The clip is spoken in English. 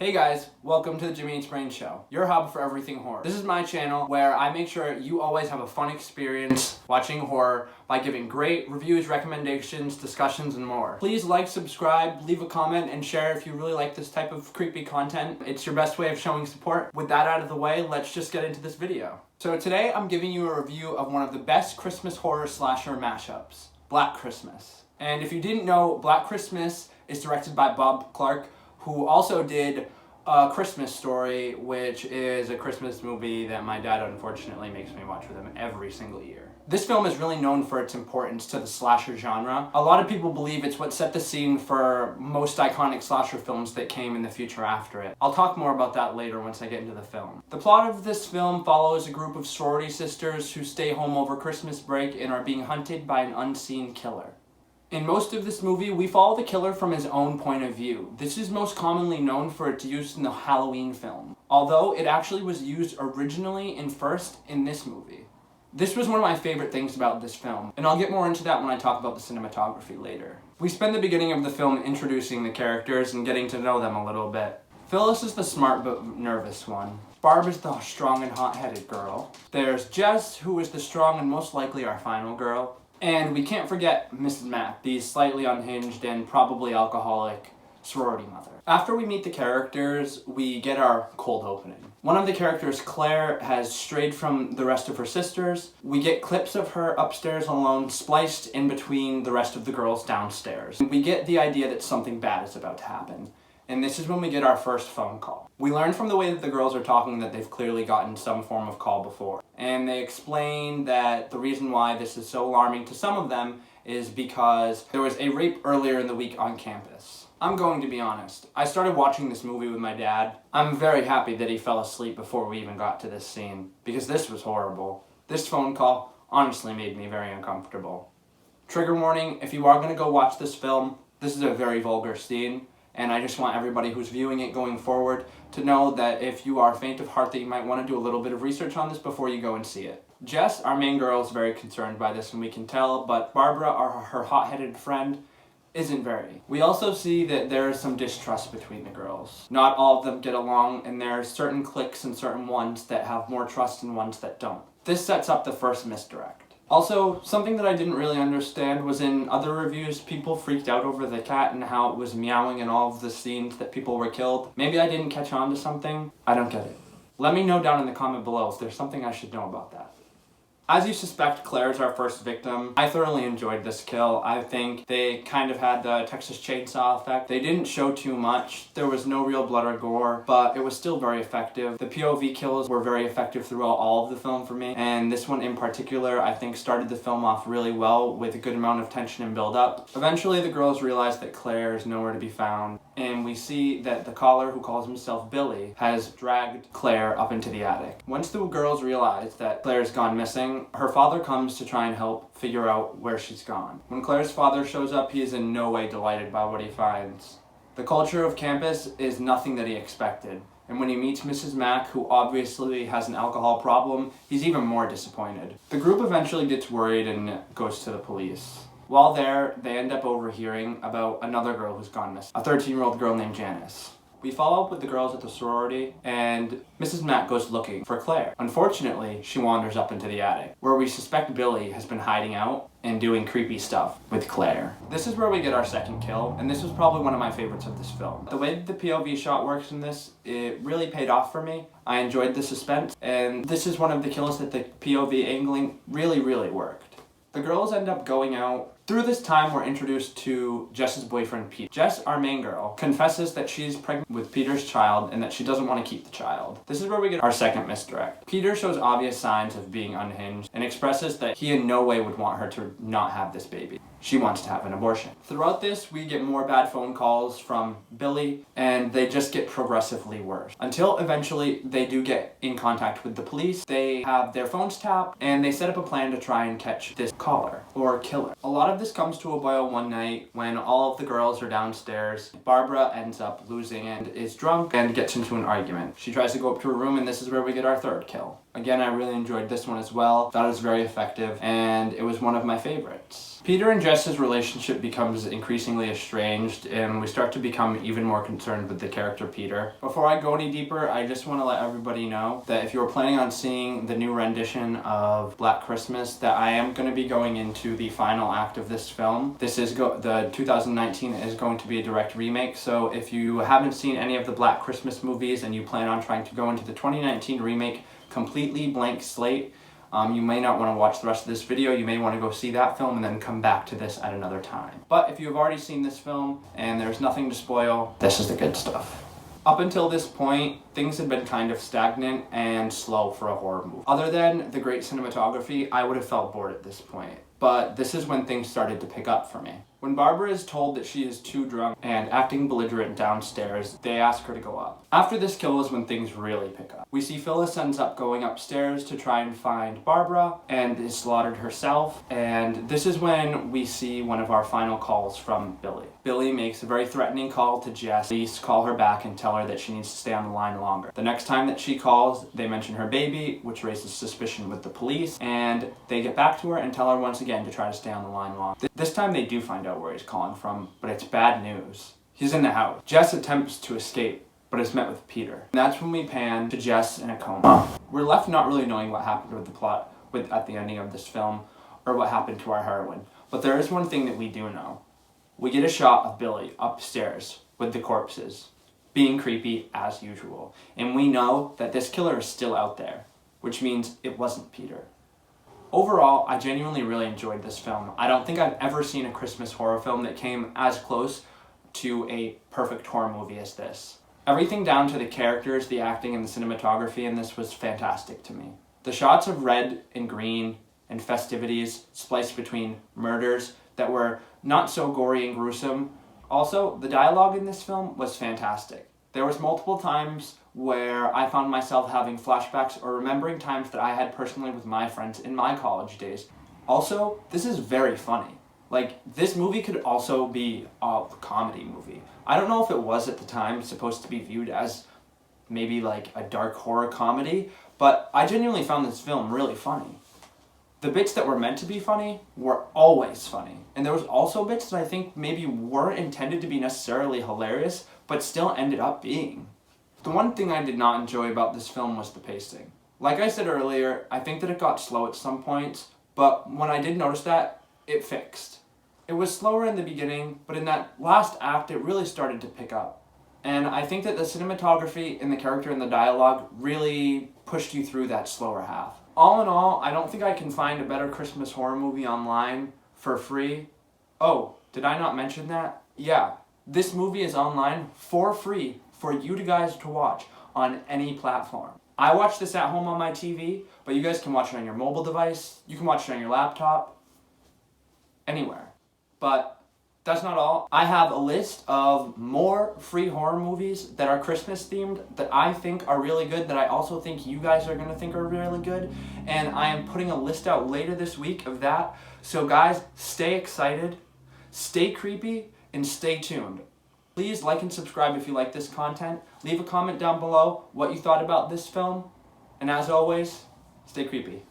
Hey guys, welcome to the Jimmy Eats Brains Show, your hub for everything horror. This is my channel where I make sure you always have a fun experience watching horror by giving great reviews, recommendations, discussions, and more. Please like, subscribe, leave a comment, and share if you really like this type of creepy content. It's your best way of showing support. With that out of the way, let's just get into this video. So today I'm giving you a review of one of the best Christmas horror slasher mashups, Black Christmas. And if you didn't know, Black Christmas is directed by Bob Clark, who also did A Christmas Story, which is a Christmas movie that my dad unfortunately makes me watch with him every single year. This film is really known for its importance to the slasher genre. A lot of people believe it's what set the scene for most iconic slasher films that came in the future after it. I'll talk more about that later once I get into the film. The plot of this film follows a group of sorority sisters who stay home over Christmas break and are being hunted by an unseen killer. In most of this movie, we follow the killer from his own point of view. This is most commonly known for its use in the Halloween film, although it actually was used originally and first in this movie. This was one of my favorite things about this film, and I'll get more into that when I talk about the cinematography later. We spend the beginning of the film introducing the characters and getting to know them a little bit. Phyllis is the smart but nervous one. Barb is the strong and hot-headed girl. There's Jess, who is the strong and most likely our final girl. And we can't forget Mrs. Mack, the slightly unhinged and probably alcoholic sorority mother. After we meet the characters, we get our cold opening. One of the characters, Claire, has strayed from the rest of her sisters. We get clips of her upstairs alone spliced in between the rest of the girls downstairs. We get the idea that something bad is about to happen. And this is when we get our first phone call. We learn from the way that the girls are talking that they've clearly gotten some form of call before. And they explain that the reason why this is so alarming to some of them is because there was a rape earlier in the week on campus. I'm going to be honest, I started watching this movie with my dad. I'm very happy that he fell asleep before we even got to this scene, because this was horrible. This phone call honestly made me very uncomfortable. Trigger warning, if you are going to go watch this film, this is a very vulgar scene. And I just want everybody who's viewing it going forward to know that if you are faint of heart that you might want to do a little bit of research on this before you go and see it. Jess, our main girl, is very concerned by this and we can tell, but Barbara, her hot-headed friend, isn't very. We also see that there is some distrust between the girls. Not all of them get along, and there are certain cliques and certain ones that have more trust and ones that don't. This sets up the first misdirect. Also, something that I didn't really understand was in other reviews, people freaked out over the cat and how it was meowing in all of the scenes that people were killed. Maybe I didn't catch on to something. I don't get it. Let me know down in the comment below if there's something I should know about that. As you suspect, Claire is our first victim. I thoroughly enjoyed this kill. I think they kind of had the Texas Chainsaw effect. They didn't show too much. There was no real blood or gore, but it was still very effective. The POV kills were very effective throughout all of the film for me, and this one in particular I think started the film off really well with a good amount of tension and build-up. Eventually the girls realize that Claire is nowhere to be found, and we see that the caller, who calls himself Billy, has dragged Claire up into the attic. Once the girls realize that Claire's gone missing, her father comes to try and help figure out where she's gone. When Claire's father shows up, he is in no way delighted by what he finds. The culture of campus is nothing that he expected, and when he meets Mrs. Mack, who obviously has an alcohol problem, he's even more disappointed. The group eventually gets worried and goes to the police. While there, they end up overhearing about another girl who's gone missing, a 13-year-old girl named Janice. We follow up with the girls at the sorority, and Mrs. Mack goes looking for Claire. Unfortunately, she wanders up into the attic, where we suspect Billy has been hiding out and doing creepy stuff with Claire. This is where we get our second kill, and this was probably one of my favorites of this film. The way that the POV shot works in this, it really paid off for me. I enjoyed the suspense, and this is one of the kills that the POV angling really worked. The girls end up going out. Through this time, we're introduced to Jess's boyfriend, Pete. Jess, our main girl, confesses that she's pregnant with Peter's child and that she doesn't want to keep the child. This is where we get our second misdirect. Peter shows obvious signs of being unhinged and expresses that he in no way would want her to not have this baby. She wants to have an abortion. Throughout this, we get more bad phone calls from Billy, and they just get progressively worse. Until eventually, they do get in contact with the police. They have their phones tapped, and they set up a plan to try and catch this caller, or killer. A lot of this comes to a boil one night when all of the girls are downstairs. Barbara ends up losing and is drunk and gets into an argument. She tries to go up to her room, and this is where we get our third kill. Again, I really enjoyed this one as well. Thought it was very effective, and it was one of my favorites. Peter and Jess's relationship becomes increasingly estranged, and we start to become even more concerned with the character Peter. Before I go any deeper, I just want to let everybody know that if you were planning on seeing the new rendition of Black Christmas, that I am going to be going into the final act of this film. This is the 2019 is going to be a direct remake, so if you haven't seen any of the Black Christmas movies and you plan on trying to go into the 2019 remake, completely blank slate, you may not want to watch the rest of this video. You may want to go see that film and then come back to this at another time. But if you have already seen this film and there's nothing to spoil, this is the good stuff. Up until this point, things had been kind of stagnant and slow for a horror movie. Other than the great cinematography, I would have felt bored at this point. But this is when things started to pick up for me. When Barbara is told that she is too drunk and acting belligerent downstairs, they ask her to go up. After this kill is when things really pick up. We see Phyllis ends up going upstairs to try and find Barbara and is slaughtered herself, and this is when we see one of our final calls from Billy. Billy makes a very threatening call to Jess. Police call her back and tell her that she needs to stay on the line longer. The next time that she calls, they mention her baby, which raises suspicion with the police, and they get back to her and tell her once again to try to stay on the line long. This time they do find out where he's calling from, but it's bad news. He's in the house. Jess attempts to escape, but is met with Peter. And that's when we pan to Jess in a coma. We're left not really knowing what happened with the plot at the ending of this film, or what happened to our heroine. But there is one thing that we do know. We get a shot of Billy upstairs with the corpses, being creepy as usual. And we know that this killer is still out there, which means it wasn't Peter. Overall, I genuinely really enjoyed this film. I don't think I've ever seen a Christmas horror film that came as close to a perfect horror movie as this. Everything down to the characters, the acting, and the cinematography in this was fantastic to me. The shots of red and green and festivities spliced between murders that were not so gory and gruesome. Also, the dialogue in this film was fantastic. There was multiple times where I found myself having flashbacks or remembering times that I had personally with my friends in my college days. Also, this is very funny. Like, this movie could also be a comedy movie. I don't know if it was at the time supposed to be viewed as maybe like a dark horror comedy, but I genuinely found this film really funny. The bits that were meant to be funny were always funny. And there was also bits that I think maybe weren't intended to be necessarily hilarious, but still ended up being. The one thing I did not enjoy about this film was the pacing. Like I said earlier, I think that it got slow at some points, but when I did notice that, it fixed. It was slower in the beginning, but in that last act, it really started to pick up. And I think that the cinematography and the character and the dialogue really pushed you through that slower half. All in all, I don't think I can find a better Christmas horror movie online for free. Oh, did I not mention that? Yeah, this movie is online for free for you guys to watch on any platform. I watch this at home on my TV, but you guys can watch it on your mobile device, you can watch it on your laptop, anywhere. But that's not all. I have a list of more free horror movies that are Christmas themed that I think are really good, that I also think you guys are going to think are really good. And I am putting a list out later this week of that. So guys, stay excited, stay creepy, and stay tuned. Please like and subscribe if you like this content. Leave a comment down below what you thought about this film. And as always, stay creepy.